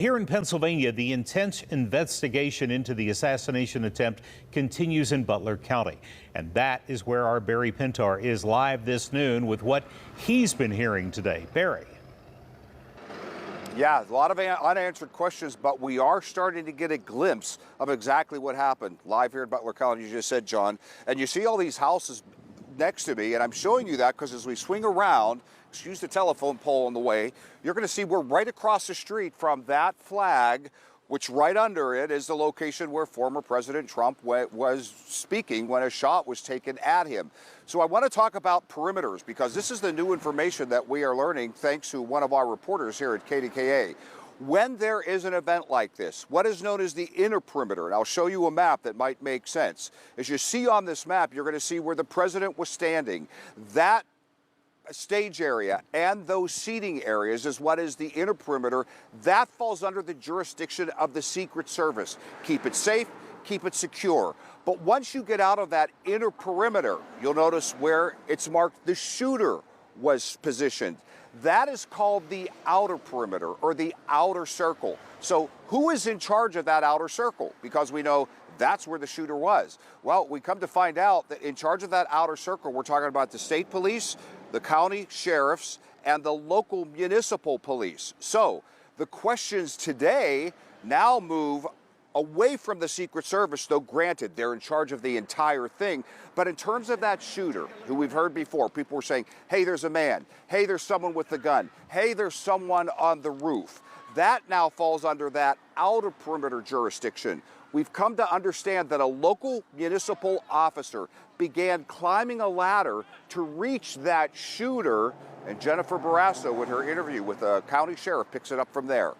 Here in Pennsylvania, the intense investigation into the assassination attempt continues in Butler County. And that is where our Barry Pintar is live this noon with what he's been hearing today. Barry. Yeah, a lot of unanswered questions, but we are starting to get a glimpse of exactly what happened live here in Butler County, you just said, John. And you see all these houses next to me, and I'm showing you that because as we swing around, excuse the telephone pole on the way, you're going to see we're right across the street from that flag, which right under it is the location where former President Trump was speaking when a shot was taken at him. So I want to talk about perimeters because this is the new information that we are learning thanks to one of our reporters here at KDKA. When there is an event like this, what is known as the inner perimeter, and I'll show you a map that might make sense. As you see on this map, you're going to see where the president was standing. That stage area and those seating areas is what is the inner perimeter. That falls under the jurisdiction of the Secret Service. Keep it safe, keep it secure. But once you get out of that inner perimeter, you'll notice where it's marked the shooter was positioned. That is called the outer perimeter or the outer circle. So who is in charge of that outer circle? Because we know that's where the shooter was. Well, we come to find out that in charge of that outer circle, we're talking about the state police, the county sheriffs, and the local municipal police. So the questions today now move away from the Secret Service, though granted, they're in charge of the entire thing. But in terms of that shooter, who we've heard before, people were saying, hey, there's a man. Hey, there's someone with a gun. Hey, there's someone on the roof. That now falls under that outer perimeter jurisdiction. We've come to understand that a local municipal officer began climbing a ladder to reach that shooter, and Jennifer Barrasso, with her interview with the county sheriff, picks it up from there.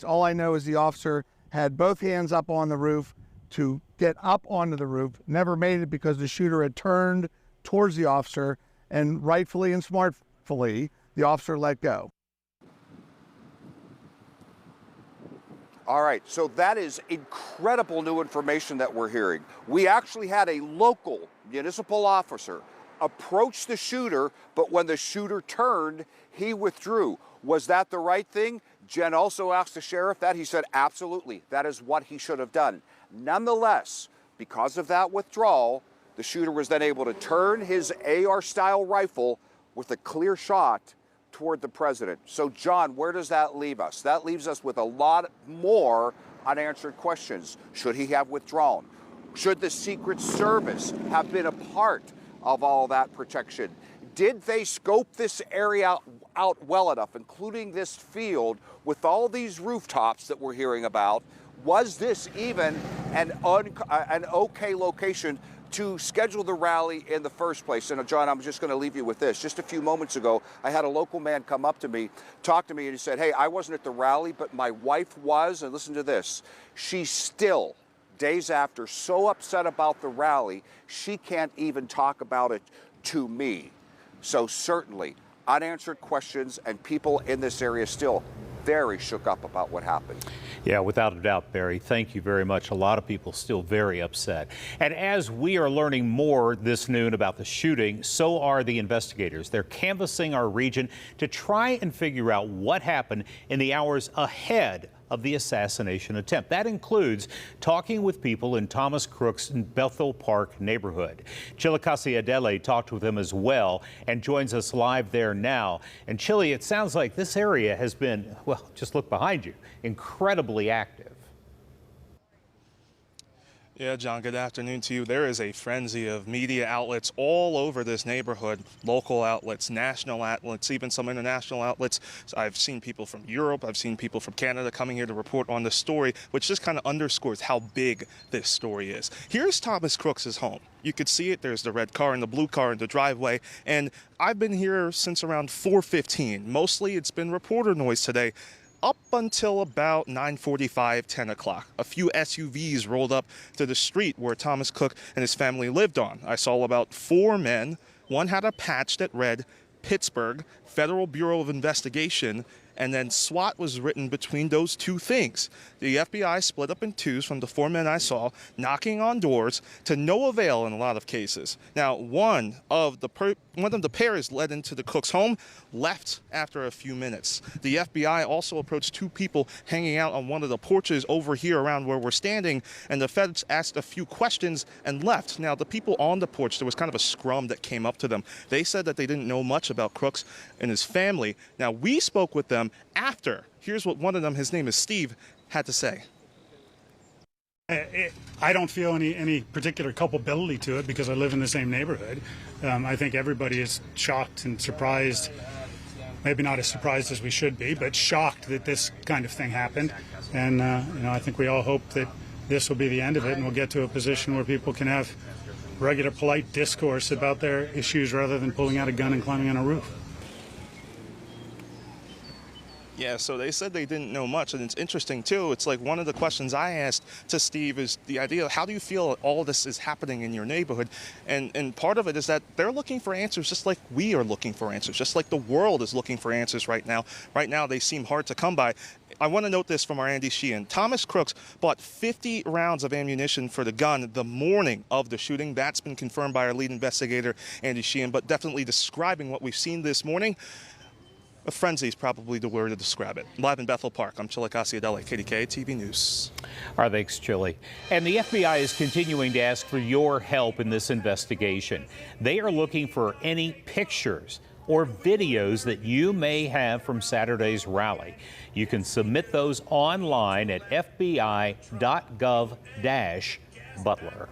All I know is the officer had both hands up on the roof to get up onto the roof, never made it because the shooter had turned towards the officer, and rightfully and smartfully, the officer let go. All right, so that is incredible new information that we're hearing. We actually had a local municipal officer approach the shooter, but when the shooter turned, he withdrew. Was that the right thing? Jen also asked the sheriff that. He said, absolutely, that is what he should have done. Nonetheless, because of that withdrawal, the shooter was then able to turn his AR-style rifle with a clear shot toward the president. So, John, where does that leave us? That leaves us with a lot more unanswered questions. Should he have withdrawn? Should the Secret Service have been a part of all that protection? Did they scope this area out well enough, including this field with all these rooftops that we're hearing about? Was this even an okay location to schedule the rally in the first place? And John, I'm just going to leave you with this. Just a few moments ago, I had a local man come up to me, talk to me, and he said, hey, I wasn't at the rally, but my wife was. And listen to this. She's still, days after, so upset about the rally, she can't even talk about it to me. So certainly, unanswered questions, and people in this area still very shook up about what happened. Yeah, without a doubt, Barry. Thank you very much. A lot of people still very upset. And as we are learning more this noon about the shooting, so are the investigators. They're canvassing our region to try and figure out what happened in the hours ahead of the assassination attempt. That includes talking with people in Thomas Crooks' Bethel Park neighborhood. Chilekasi Adele talked with him as well and joins us live there now. And Chile, it sounds like this area has been, well, just look behind you, incredibly active. Yeah, John, good afternoon to you. There is a frenzy of media outlets all over this neighborhood, local outlets, national outlets, even some international outlets. I've seen people from Europe, I've seen people from Canada coming here to report on the story, which just kind of underscores how big this story is. Here's Thomas Crooks' home. You could see it. There's the red car and the blue car in the driveway. And I've been here since around 4:15. Mostly it's been reporter noise today, up until about 9:45, 10 o'clock. A few SUVs rolled up to the street where Thomas Cook and his family lived on. I saw about 4 men. One had a patch that read Pittsburgh, Federal Bureau of Investigation, and then SWAT was written between those two things. The FBI split up in twos from the 4 men I saw, knocking on doors to no avail in a lot of cases. Now, one of the One of the pairs led into the Crooks' home, left after a few minutes. The FBI also approached two people hanging out on one of the porches over here around where we're standing, and the feds asked a few questions and left. Now, the people on the porch, there was kind of a scrum that came up to them. They said that they didn't know much about Crooks and his family. Now, we spoke with them after. Here's what one of them, his name is Steve, had to say. I don't feel any particular culpability to it because I live in the same neighborhood. I think everybody is shocked and surprised, maybe not as surprised as we should be, but shocked that this kind of thing happened. And I think we all hope that this will be the end of it and we'll get to a position where people can have regular, polite discourse about their issues rather than pulling out a gun and climbing on a roof. Yeah, so they said they didn't know much, and it's interesting, too. It's like one of the questions I asked to Steve is the idea of how do you feel all this is happening in your neighborhood? And part of it is that they're looking for answers just like we are looking for answers, just like the world is looking for answers right now. Right now, they seem hard to come by. I want to note this from our Andy Sheehan. Thomas Crooks bought 50 rounds of ammunition for the gun the morning of the shooting. That's been confirmed by our lead investigator, Andy Sheehan, but definitely describing what we've seen this morning. A frenzy is probably the word to describe it. Live in Bethel Park, I'm Chilekasi, Adele, KDKA-TV News. All right, thanks, Chile. And the FBI is continuing to ask for your help in this investigation. They are looking for any pictures or videos that you may have from Saturday's rally. You can submit those online at fbi.gov-Butler.